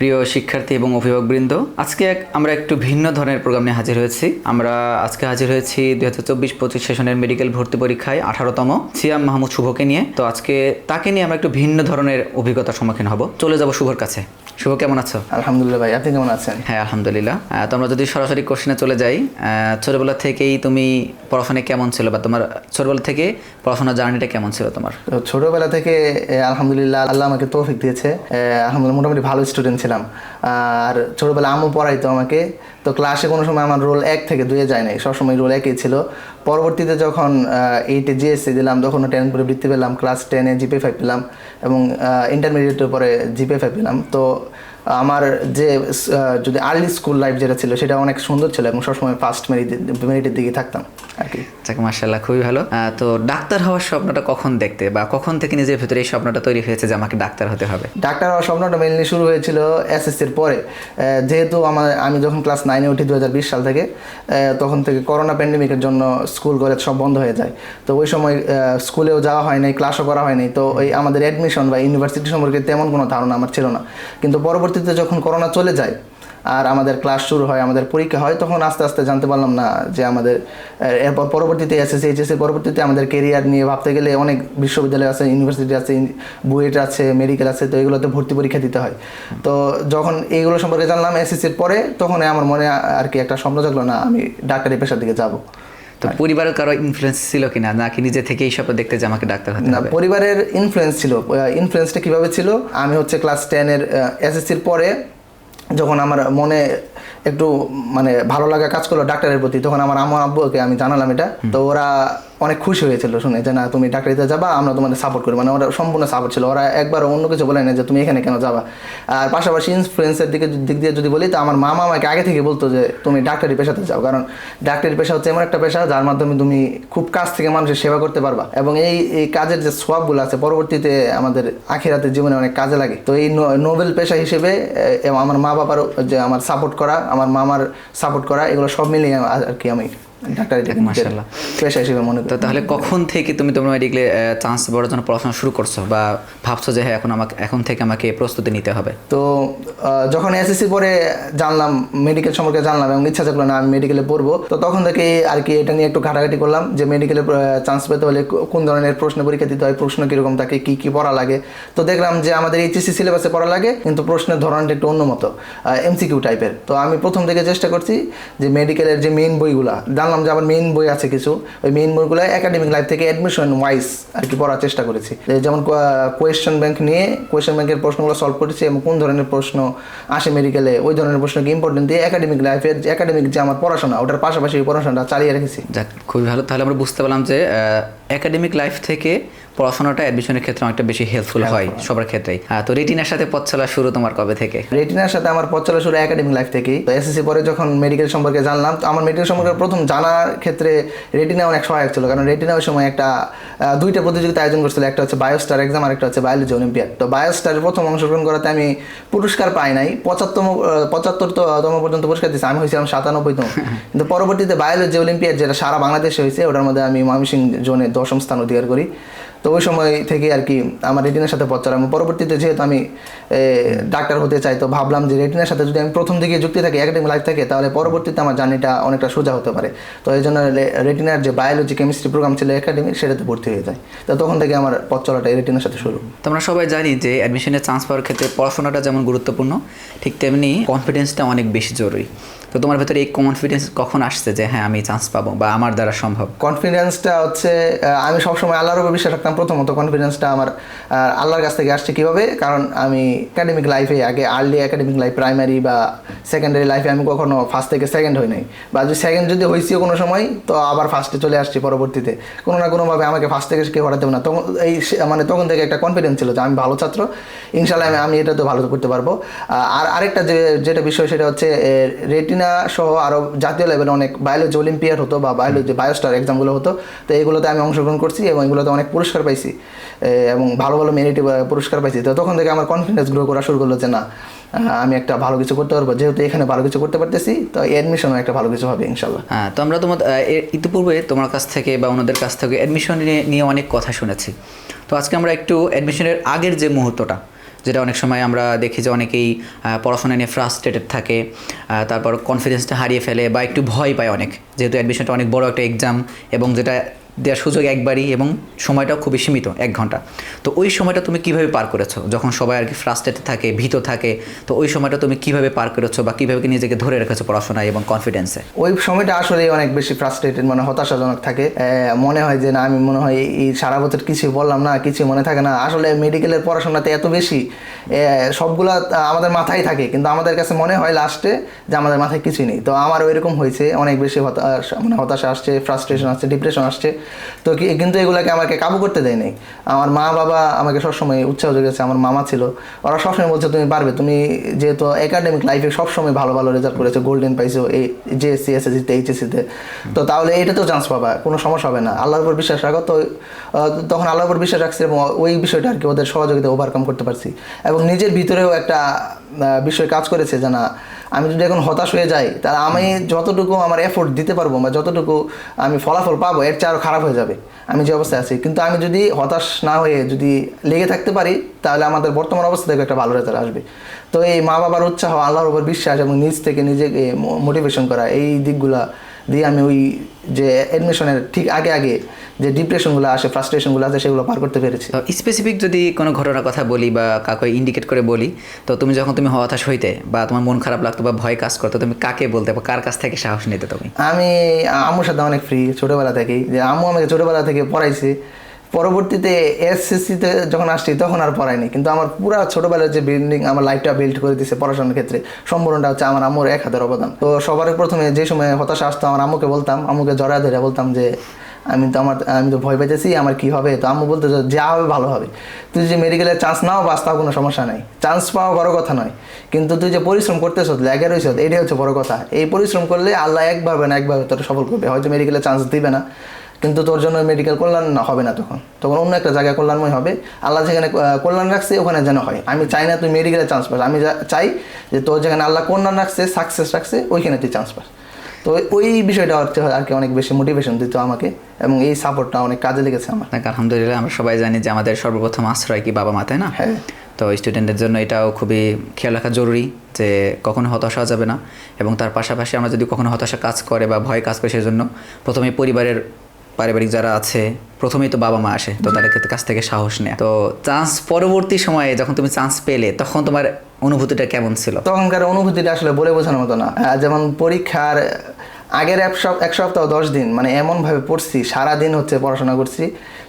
প্রিয় শিক্ষার্থী এবং অভিভাবকবৃন্দ, আজকে আমরা একটু ভিন্ন ধরনের প্রোগ্রাম নিয়ে হাজির হয়েছি। আমরা আজকে হাজির হয়েছি 2024-25 সেশনের মেডিকেল ভর্তি পরীক্ষায় 18তম সিয়াম মাহমুদ শুভকে নিয়ে। তো আজকে তাকে নিয়ে আমরা একটু ভিন্ন ধরনের অভিজ্ঞতার সম্মুখীন হব। চলে যাব শুভর কাছে। শুভ, কেমন আছো? আলহামদুলিল্লাহ ভাই, আপনি কেমন আছেন? হ্যাঁ, আলহামদুলিল্লাহ। তো আমরা যদি সরাসরি কোশ্চেনে চলে যাই, ছোটবেলা থেকেই তুমি পড়াশোনায় কেমন ছিল, বা তোমার ছোটবেলা থেকে পড়াশোনার জার্নিটা কেমন ছিল তোমার? ছোটবেলা থেকে আলহামদুলিল্লাহ আল্লাহ আমাকে তৌফিক দিয়েছে। আলহামদুলিল্লাহ মোটামুটি ভালো স্টুডেন্ট ছিলাম। আর ছোটবেলা আম্মু পড়াইতো আমাকে। তো ক্লাসে কোনো সময় আমার রোল 1 থেকে 2 যায় নাই, সবসময় রোল 1ই ছিল। পরবর্তীতে যখন 8-এ জিএসসি দিলাম, তখন 10 পরে বৃত্তি পেলাম, ক্লাস 10-এ জিপে 5 পেলাম এবং ইন্টারমিডিয়েটের পরে জিপে 5 পেলাম। তো আমার যে যদি আর্লি স্কুল লাইফ যেটা ছিল সেটা অনেক সুন্দর ছিল এবং সবসময় ফার্স্ট মেরিটের দিকে থাকতাম আর কি। মাশাআল্লাহ, খুবই ভালো। তো ডাক্তার হওয়ার স্বপ্নটা কখন দেখতে, বা কখন থেকে নিজের ভেতরে এই স্বপ্নটা তৈরি হয়েছে যে আমাকে ডাক্তার হতে হবে? ডাক্তার হওয়ার স্বপ্নটা মেইনলি শুরু হয়েছিল এসএসসির পরে। যেহেতু আমি যখন ক্লাস 9-এ উঠি 2020 সাল থেকে, তখন থেকে করোনা প্যান্ডেমিকের জন্য স্কুল কলেজ সব বন্ধ হয়ে যায়। তো ওই সময় স্কুলেও যাওয়া হয় নাই, ক্লাসও করা হয় নাই। তো ওই আমাদের অ্যাডমিশন বা ইউনিভার্সিটি সম্পর্কে তেমন কোনো ধারণা আমার ছিল না। কিন্তু পরবর্তীতে যখন করোনা চলে যায় আর আমাদের ক্লাস শুরু হয়, আমাদের পরীক্ষা হয়, তখন আস্তে আস্তে জানতে পারলাম না যে আমাদের এরপর পরবর্তীতে এসএসসি এইচএসসি পরবর্তীতে আমাদের কেরিয়ার নিয়ে ভাবতে গেলে অনেক বিশ্ববিদ্যালয় আছে, ইউনিভার্সিটি আছে, বুয়েট আছে, মেডিকেল আছে। তো এগুলোতে ভর্তি পরীক্ষা দিতে হয়। তো যখন এইগুলো সম্পর্কে জানলাম এসএসসির পরে, তখন আমার মনে আর কি একটা স্বপ্ন জাগলো, না আমি ডাক্তারি পেশার দিকে যাব। তো পরিবারের কারো ইনফ্লুয়েন্স ছিল কিনা, নাকি নিজে থেকেই স্বপ্ন দেখতে যে আমাকে ডাক্তার হতে হবে? না, পরিবারের ইনফ্লুয়েন্স ছিল। ইনফ্লুয়েন্সটা কিভাবে ছিল, আমি ক্লাস 10-এর এসএসসির পরে যখন আমার মনে একটু ভালো লাগা কাজ করলো ডাক্তারের প্রতি, তখন আমার আম্মু আব্বুকে আমি জানালাম এটা। তো ওরা অনেক খুশি হয়েছিল শুনে যে না, তুমি ডাক্তারিতে যাবা, আমরা তোমাদের সাপোর্ট করি। ওরা সম্পূর্ণ সাপোর্ট ছিল। ওরা একবার অন্য কিছু বলে না যে তুমি এখানে কেন যাবা। আর পাশাপাশি ইনফ্লুয়েন্সের দিক দিয়ে যদি বলি, তো আমার মামা আমাকে আগে থেকে বলতো যে তুমি ডাক্তারি পেশাতে যাও, কারণ ডাক্তারি পেশা হচ্ছে এমন একটা পেশা যার মাধ্যমে তুমি খুব কাছ থেকে মানুষের সেবা করতে পারবা, এবং এই কাজের যে সোয়াবগুলো আছে পরবর্তীতে আমাদের আখিরাতের জীবনে অনেক কাজে লাগে। তো এই নোবেল পেশা হিসেবে আমার মা বাবার যে আমার সাপোর্ট করা, আমার মামার সাপোর্ট করা, এগুলো সব মিলিয়ে আর কি আমি ডাক্তারিটাকে মাশাআল্লাহ পেশা হিসেবে মনে করি। তাহলে কখন থেকে তুমি তোমার মেডিকেলে চান্স পাওয়ার জন্য পড়াশোনা শুরু করছো, বা ভাবছো যে হ্যাঁ এখন থেকে আমাকে প্রস্তুতি নিতে হবে? তো যখন এসএসসি পরে জানলাম, মেডিকেল সম্পর্কে জানলাম এবং ইচ্ছা থাকলো না আমি মেডিকেলে পড়বো, তো তখন থেকে আর কি এটা নিয়ে একটু ঘাটাঘাটি করলাম যে মেডিকেলে চান্স পেতে হলে কোন ধরনের প্রশ্ন পরীক্ষা দিতে হয়, প্রশ্ন কীরকম থাকে, কী কী পড়া লাগে। তো দেখলাম যে আমাদের এইচএসসি সিলেবাসে পড়া লাগে, কিন্তু প্রশ্নের ধরনটা একটু অন্য মতো, এমসিকিউ টাইপের। তো আমি প্রথম থেকে চেষ্টা করছি যে মেডিকেলের যে মেইন বইগুলা, জানলাম যে আবার মেইন বই আছে কিছু, ওই মেইন বইগুলো একাডেমিক লাইফ থেকে অ্যাডমিশন ওয়াইজ আর কি পড়ার চেষ্টা করেছি। যেমন কোয়েশ্চেন ব্যাংক নিয়ে কোয়েশ্চেন ব্যাংকের প্রশ্নগুলো সলভ করেছি এবং কোন ধরনের প্রশ্ন আসে মেডিকেলে, ওই ধরনের প্রশ্নকে ইম্পর্টেন্ট দিয়ে একাডেমিক লাইফের একাডেমিক যে আমার পড়াশোনা, ওটার পাশাপাশি পড়াশোনাটা চালিয়ে রেখেছি। যাক, খুবই ভালো। তাহলে আমরা বুঝতে পারলাম যে একাডেমিক লাইফ থেকে পড়াশোনাটা অ্যাডমিশনের ক্ষেত্রে অনেকটা বেশি হেল্পফুল হয় সবার ক্ষেত্রেই। তো রেটিনার সাথে পথ চলা শুরু তোমার কবে থেকে? রেটিনার সাথে আমার পথ চলা শুরু একাডেমিক লাইফ থেকেই। তো এসএসসি পরে যখন মেডিকেল সম্পর্কে জানলাম, তো আমার মেডিকেল সম্পর্কে প্রথম জানার ক্ষেত্রে রেটিনা অনেক সহায়ক ছিল, কারণ রেটিনা ওই সময় দুইটা প্রতিযোগিতা আয়োজন করছিল, একটা হচ্ছে বায়োস্টার এক্সাম আর একটা হচ্ছে বায়োলজি অলিম্পিয়াড। তো বায়োস্টারের প্রথম অংশগ্রহণ করাতে আমি পুরস্কার পাই নাই, 75তম পর্যন্ত পুরস্কার দিয়েছি, আমি হয়েছিলাম 97তম। কিন্তু পরবর্তীতে বায়োলজি অলিম্পিয়াড যেটা সারা বাংলাদেশে হয়েছে, ওটার মধ্যে আমি ময়মনসিংহ জোনে 10ম স্থান অধিকার করি। তো ওই সময় থেকে আর কি আমার রেটিনার সাথে পথ চলা। পরবর্তীতে যেহেতু আমি ডাক্তার হতে চাই, তো ভাবলাম যে রেটিনার সাথে যদি আমি প্রথম দিকে যুক্তি থাকি, একাডেমিক লাইফ থাকে, তাহলে পরবর্তীতে আমার জার্নিটা অনেকটা সোজা হতে পারে। তো এই জন্য রেটিনার যে বায়োলজি কেমিস্ট্রি প্রোগ্রাম ছিল একাডেমিক, সেটাতে ভর্তি হয়ে যায়। তো তখন থেকে আমার পথ চলাটা রেটিনার সাথে শুরু। তো আমরা সবাই জানি যে অ্যাডমিশনের চান্স পাওয়ার ক্ষেত্রে পড়াশোনাটা যেমন গুরুত্বপূর্ণ, ঠিক তেমনি কনফিডেন্সটা অনেক বেশি জরুরি। তো তোমার ভেতরে এই কনফিডেন্স কখন আসছে যে হ্যাঁ আমি চান্স পাবো বা আমার দ্বারা সম্ভব? কনফিডেন্সটা হচ্ছে আমি সবসময় আল্লাহর উপর বিশ্বাস রাখতাম। প্রথমত কনফিডেন্সটা আমার আল্লাহর কাছ থেকে আসছে কীভাবে, কারণ আমি একাডেমিক লাইফে আগে আর্লি একাডেমিক লাইফ প্রাইমারি বা সেকেন্ডারি লাইফে আমি কখনো ফার্স্ট থেকে সেকেন্ড হই নাই, বা যদি সেকেন্ড যদি হয়েছিও কোনো সময়, তো আবার ফার্স্টে চলে আসছি পরবর্তীতে। কোনো না কোনোভাবে আমাকে ফার্স্ট থেকে কেউ হঠাতে না। তখন তখন থেকে একটা কনফিডেন্স ছিল যে আমি ভালো ছাত্র, ইনশাল্লাহ আমি এটা তো ভালো করতে পারবো। আর আরেকটা যেটা বিষয়, সেটা হচ্ছে রেটিনা সহ আরও জাতীয় লেভেলে অনেক বায়োলজি অলিম্পিয়াড হতো বা বায়োস্টার এক্সামগুলো হতো। তো এগুলোতে আমি অংশগ্রহণ করছি এবং এগুলোতে অনেক পুরস্কার পাইছি এবং ভালো ভালো মেরিট পুরস্কার পাইছি। তো তখন থেকে আমার কনফিডেন্স গ্রো করা শুরু করলো যে না, আমি একটা ভালো কিছু করতে পারবো, যেহেতু এখানে ভালো কিছু করতে পারতেছি, তো অ্যাডমিশনও একটা ভালো কিছু হবে ইনশাল্লাহ। হ্যাঁ, তো আমরা ইতিপূর্বে তোমার কাছ থেকে বা অন্যদের কাছ থেকে অ্যাডমিশন নিয়ে অনেক কথা শুনেছি। তো আজকে আমরা একটু অ্যাডমিশনের আগের যে মুহূর্তটা, যেটা অনেক সময় আমরা দেখি যে অনেকেই পড়াশোনা নিয়ে ফ্রাস্ট্রেটেড থাকে, তারপর কনফিডেন্সটা হারিয়ে ফেলে বা একটু ভয় পায় অনেক, যেহেতু অ্যাডমিশনটা অনেক বড় একটা এক্সাম এবং যেটা দেওয়ার সুযোগ একবারই এবং সময়টাও খুবই সীমিত 1 ঘন্টা। তো ওই সময়টা তুমি কিভাবে পার করেছো যখন সবাই আর কি ফ্রাস্ট্রেটেড থাকে, ভীত থাকে? তো ওই সময়টা তুমি কিভাবে পার করেছো বা কিভাবে নিজেকে ধরে রেখেছো পড়াশোনায় এবং কনফিডেন্সে? ওই সময়টা আসলে অনেক বেশি ফ্রাস্ট্রেটেড, মানে হতাশাজনক থাকে। মনে হয় যে না, আমি মনে হয় এই সারা বছর কিছু বললাম না, কিছু মনে থাকে না। আসলে মেডিকেলের পড়াশোনাতে এত বেশি সবগুলা আমাদের মাথায় থাকে, কিন্তু আমাদের কাছে মনে হয় লাস্টে যে আমাদের মাথায় কিছুই নেই। তো আমার ওইরকম হয়েছে, অনেক বেশি হতাশা আসছে, ফ্রাস্ট্রেশন আসছে, ডিপ্রেশন আসছে। তো কিন্তু এগুলোকে আমাকে কাবু করতে দেয় নাই। আমার মা বাবা আমাকে সবসময় উৎসাহ জুগিয়েছে, আমার মামা ছিল, ওরা সবসময় বলছে তুমি পারবে, তুমি যেহেতু একাডেমিক লাইফে সবসময় ভালো ভালো রেজাল্ট করেছো, গোল্ডেন পাইছো এই জেএসসি এসএসসিতে এইচএসসিতে, তো তাহলে এটাতেও চান্স পাবা, কোনো সমস্যা হবে না, আল্লাহর উপর বিশ্বাস রাখো। তো তখন আল্লাহর উপর বিশ্বাস রাখছি এবং ওই বিষয়টা আর কি ওদের সহযোগিতা ওভারকাম করতে পারছি। এবং নিজের ভিতরেও একটা বিষয় কাজ করেছে যে না, আমি যদি এখন হতাশ হয়ে যাই তাহলে আমি যতটুকু আমার এফোর্ট দিতে পারবো বা যতটুকু আমি ফলাফল পাবো এর চেয়ে আরও খারাপ হয়ে যাবে আমি যে অবস্থায় আছি। কিন্তু আমি যদি হতাশ না হয়ে যদি লেগে থাকতে পারি তাহলে আমাদের বর্তমান অবস্থা থেকে একটা ভালো রেজাল্ট আসবে। তো এই মা বাবার উৎসাহ, আল্লাহর উপর বিশ্বাস এবং নিজ থেকে নিজেকে মোটিভেশন করা, এই দিকগুলা দিয়ে আমি ওই যে অ্যাডমিশনের ঠিক আগে আগে যে ডিপ্রেশনগুলো আসে, ফ্রাস্ট্রেশনগুলো আছে, সেগুলো পার করতে পেরেছি। তো স্পেসিফিক যদি কোনো ঘটনার কথা বলি বা কাউকে ইন্ডিকেট করে বলি, তো তুমি যখন তুমি হতাশ হইতে বা তোমার মন খারাপ লাগতো বা ভয় কাজ করতো, তুমি কাকে বলতে বা কার কাছ থেকে সাহস নিতে? তুমি? আমি আম্মুর সাথে অনেক ফ্রি ছোটোবেলা থেকেই, যে আম্মু আমাকে ছোটোবেলা থেকে পড়াইছে। পরবর্তীতে এসএসসিতে যখন আসছি তখন আর পড়ায়নি, কিন্তু আমার পুরো ছোটোবেলার যে বিল্ডিং, আমার লাইফটা বিল্ড করে দিয়েছে পড়াশোনার ক্ষেত্রে, সম্পূর্ণটা হচ্ছে আমার আম্মুর এক হাতের অবদান। তো সবার প্রথমে যে সময় হতাশা আসতো আমার আম্মুকে বলতাম, আম্মুকে জড়ায় ধরে বলতাম যে আমি তো ভয় পেয়েছি, আমার কি হবে? তো আম্মু বলতে যা হবে ভালো হবে, তুই যে মেডিকেলের চান্স নাও বাস, তাও কোনো সমস্যা নাই, চান্স পাওয়া বড় কথা নয়, কিন্তু তুই যে পরিশ্রম করতেছ, লেগে রয়েছ, এটাই হচ্ছে বড় কথা। এই পরিশ্রম করলে আল্লাহ একভাবে না একভাবে তোর সফল করবে। হয়তো মেডিকেলের চান্স দিবে না, কিন্তু তোর জন্য মেডিকেল কল্যাণ না হবে না, তখন অন্য একটা জায়গায় কল্যাণময় হবে। আল্লাহ যেখানে কল্যাণ রাখছে ওখানে যেন হয়। আমি চাই না তুই মেডিকেলে চান্স পাস, আমি চাই যে তোর যেখানে আল্লাহ কল্যাণ রাখছে, সাকসেস রাখছে, ওইখানে তুই চান্স পাস। তো ওই বিষয়টা হচ্ছে আর কি অনেক বেশি মোটিভেশন দিত আমাকে, এবং এই সাপোর্টটা অনেক কাজে লেগেছে আমার। আলহামদুলিল্লাহ, আমরা সবাই জানি যে আমাদের সর্বপ্রথম আশ্রয় কি বাবা মা, তাই না? হ্যাঁ। তো স্টুডেন্টের জন্য এটাও খুবই খেয়াল রাখা জরুরি যে কখনো হতাশা হওয়া যাবে না, এবং তার পাশাপাশি আমরা যদি কখনো হতাশা কাজ করে বা ভয় কাজ করে, সেজন্য প্রথমে পারিবারিক যারা আছে, প্রথমেই তো বাবা মা আসে, তো তাদের কাছ থেকে সাহস নেয়। তো চান্স পরবর্তী সময়ে যখন তুমি চান্স পেলে, তখন তোমার অনুভূতিটা কেমন ছিল? তখনকার অনুভূতিটা আসলে বলে বোঝানোর মতো না। যেমন পরীক্ষার আগের এক সপ্তাহ 10 দিন মানে এমনভাবে পড়ছি, সারাদিন হচ্ছে পড়াশোনা করছি,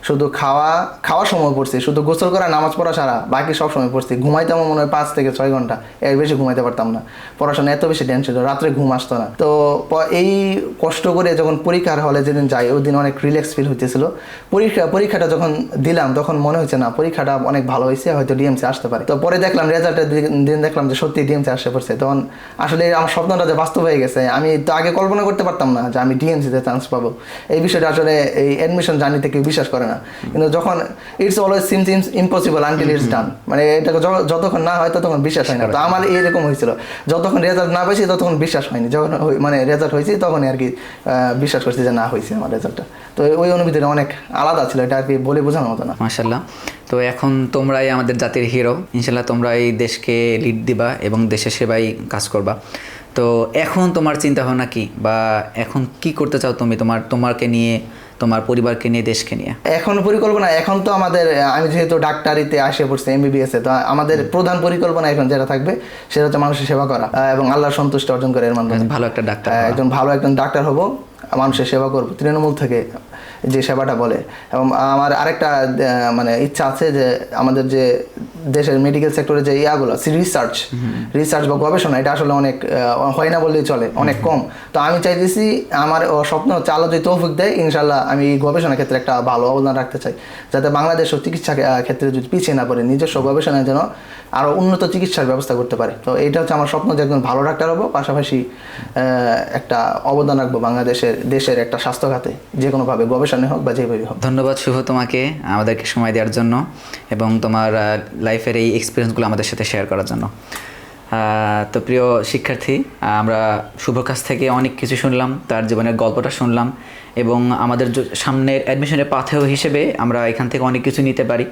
শুধু খাওয়ার সময় পড়ছি, শুধু গোসল করা নামাজ পড়া ছাড়া বাকি সব সময় পড়ছি। ঘুমাইতে আমার মনে হয় 5 থেকে 6 ঘন্টা, এর বেশি ঘুমাইতে পারতাম না। পড়াশোনা এত বেশি টেনশন, রাত্রে ঘুম আসতো না। তো এই কষ্ট করে যখন পরীক্ষার হলে যেদিন যাই, ওই দিন অনেক রিল্যাক্স ফিল হইতেছিল। পরীক্ষাটা যখন দিলাম তখন মনে হচ্ছে না পরীক্ষাটা অনেক ভালো হয়েছে, হয়তো ডিএমসি আসতে পারে। তো পরে দেখলাম রেজাল্টের দিন দেখলাম যে সত্যি ডিএমসি আসতে পড়ছে। তখন আসলে আমার স্বপ্নটা যে বাস্তব হয়ে গেছে, আমি তো আগে কল্পনা করতে পারতাম না যে আমি ডিএমসিতে চান্স পাবো। এই বিষয়টা আসলে এই অ্যাডমিশন জার্নিতে কেউ বিশ্বাস করে না, কিন্তু যখন it's always seems impossible until it's ডান, মানে এটাকে যতক্ষণ না হয় ততক্ষণ বিশ্বাস হয় না। তো আমার এইরকম হয়েছিল, যতক্ষণ রেজাল্ট না পাইছি ততক্ষণ বিশ্বাস হয়নি, যখন মানে রেজাল্ট হয়েছে তখনই আর কি বিশ্বাস করছি যে না হয়েছে আমার রেজাল্টটা। তো ওই অনুভূতিটা অনেক আলাদা ছিল, এটা আর কি বলে বোঝানোর মতো না। মাশাআল্লাহ। তো এখন তোমরাই আমাদের জাতির হিরো, ইনশাল্লাহ তোমরা এই দেশকে লিড দিবা এবং দেশের সেবায় কাজ করবা। তো এখন তোমার চিন্তা ভাবনা কি, বা এখন কি করতে চাও তুমি তোমাকে নিয়ে, তোমার পরিবারকে নিয়ে, দেশকে নিয়ে? এখন পরিকল্পনা, এখন তো আমাদের, আমি যেহেতু ডাক্তারিতে আসে পড়ছি এমবিবিএস এ, তো আমাদের প্রধান পরিকল্পনা এখন যেটা থাকবে সেটা হচ্ছে মানুষের সেবা করা এবং আল্লাহর সন্তুষ্টি অর্জন করে এর মাধ্যমে ভালো একটা ডাক্তার, একজন ডাক্তার হব, মানুষের সেবা করবো তৃণমূল থেকে, যে সেবাটা বলে। এবং আমার আরেকটা মানে ইচ্ছা আছে যে আমাদের যে দেশের মেডিকেল সেক্টরে যে ইয়াগুলো রিসার্চ বা গবেষণা, এটা আসলে অনেক হয় না বললেই চলে, অনেক কম। তো আমি চাইতেছি, আমার স্বপ্ন হচ্ছে আল্লাহ যদি তৌফিক দেয়, ইনশাল্লাহ আমি এই গবেষণা ক্ষেত্রে একটা ভালো অবদান রাখতে চাই, যাতে বাংলাদেশ চিকিৎসা ক্ষেত্রে যদি পিছিয়ে না পড়ে, নিজস্ব গবেষণায় যেন আরও উন্নত চিকিৎসার ব্যবস্থা করতে পারে। তো এইটা হচ্ছে আমার স্বপ্ন, যে একজন ভালো ডাক্তার হবো, পাশাপাশি একটা অবদান রাখবো দেশের একটা স্বাস্থ্য খাতে, যে কোনোভাবে গবেষণা হোক বা যেভাবে হোক। ধন্যবাদ শুভ তোমাকে আমাদেরকে সময় দেওয়ার জন্য এবং তোমার লাইফের এই এক্সপিরিয়েন্সগুলো আমাদের সাথে শেয়ার করার জন্য। তো প্রিয় শিক্ষার্থী, আমরা শুভর কাছ থেকে অনেক কিছু শুনলাম, তার জীবনের গল্পটা শুনলাম এবং আমাদের সামনের অ্যাডমিশনের পাথেয় হিসেবে আমরা এখান থেকে অনেক কিছু নিতে পারি।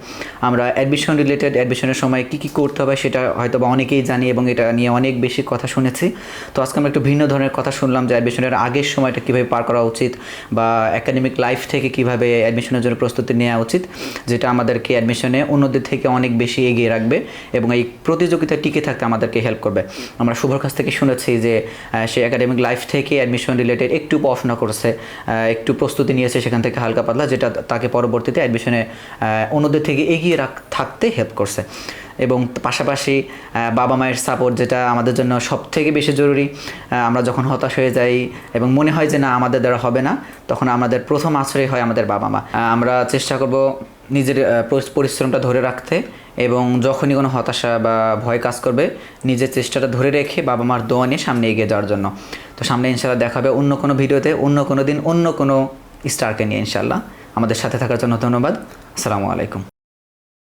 আমরা অ্যাডমিশনের সময় কী কী করতে হবে সেটা হয়তো বা অনেকেই জানি এবং এটা নিয়ে অনেক বেশি কথা শুনেছি। তো আজকে আমরা একটু ভিন্ন ধরনের কথা শুনলাম যে অ্যাডমিশনের আগের সময়টা কীভাবে পার করা উচিত বা একাডেমিক লাইফ থেকে কীভাবে অ্যাডমিশনের জন্য প্রস্তুতি নেওয়া উচিত, যেটা আমাদেরকে অ্যাডমিশনে অন্যদের থেকে অনেক বেশি এগিয়ে রাখবে এবং এই প্রতিযোগিতায় টিকে থাকতে আমাদেরকে হেল্প করবে। আমরা শুভর কাছ থেকে শুনেছি যে সে একাডেমিক লাইফ থেকে অ্যাডমিশন রিলেটেড একটু পড়াশোনা করেছে, একটু প্রস্তুতি নিয়েছে সেখান থেকে হালকা পাতলা, যেটা তাকে পরবর্তীতে অ্যাডমিশনে অন্যদের থেকে এগিয়ে থাকতে হেল্প করছে। এবং পাশাপাশি বাবা মায়ের সাপোর্ট, যেটা আমাদের জন্য সব থেকে বেশি জরুরি। আমরা যখন হতাশ হয়ে যাই এবং মনে হয় যে না আমাদের দ্বারা হবে না, তখন আমাদের প্রথম আশ্রয় হয় আমাদের বাবা মা। আমরা চেষ্টা করব নিজের পরিশ্রমটা ধরে রাখতে এবং যখনই কোনো হতাশা বা ভয় কাজ করবে নিজের চেষ্টাটা ধরে রেখে বাবা মার দোয়া নিয়ে সামনে এগিয়ে যাওয়ার জন্য। তো সামনে ইনশাল্লাহ দেখা হবে অন্য কোনো ভিডিওতে, অন্য কোনো দিন, অন্য কোনো স্টারকে নিয়ে ইনশাল্লাহ। আমাদের সাথে থাকার জন্য ধন্যবাদ। আসসালামু আলাইকুম।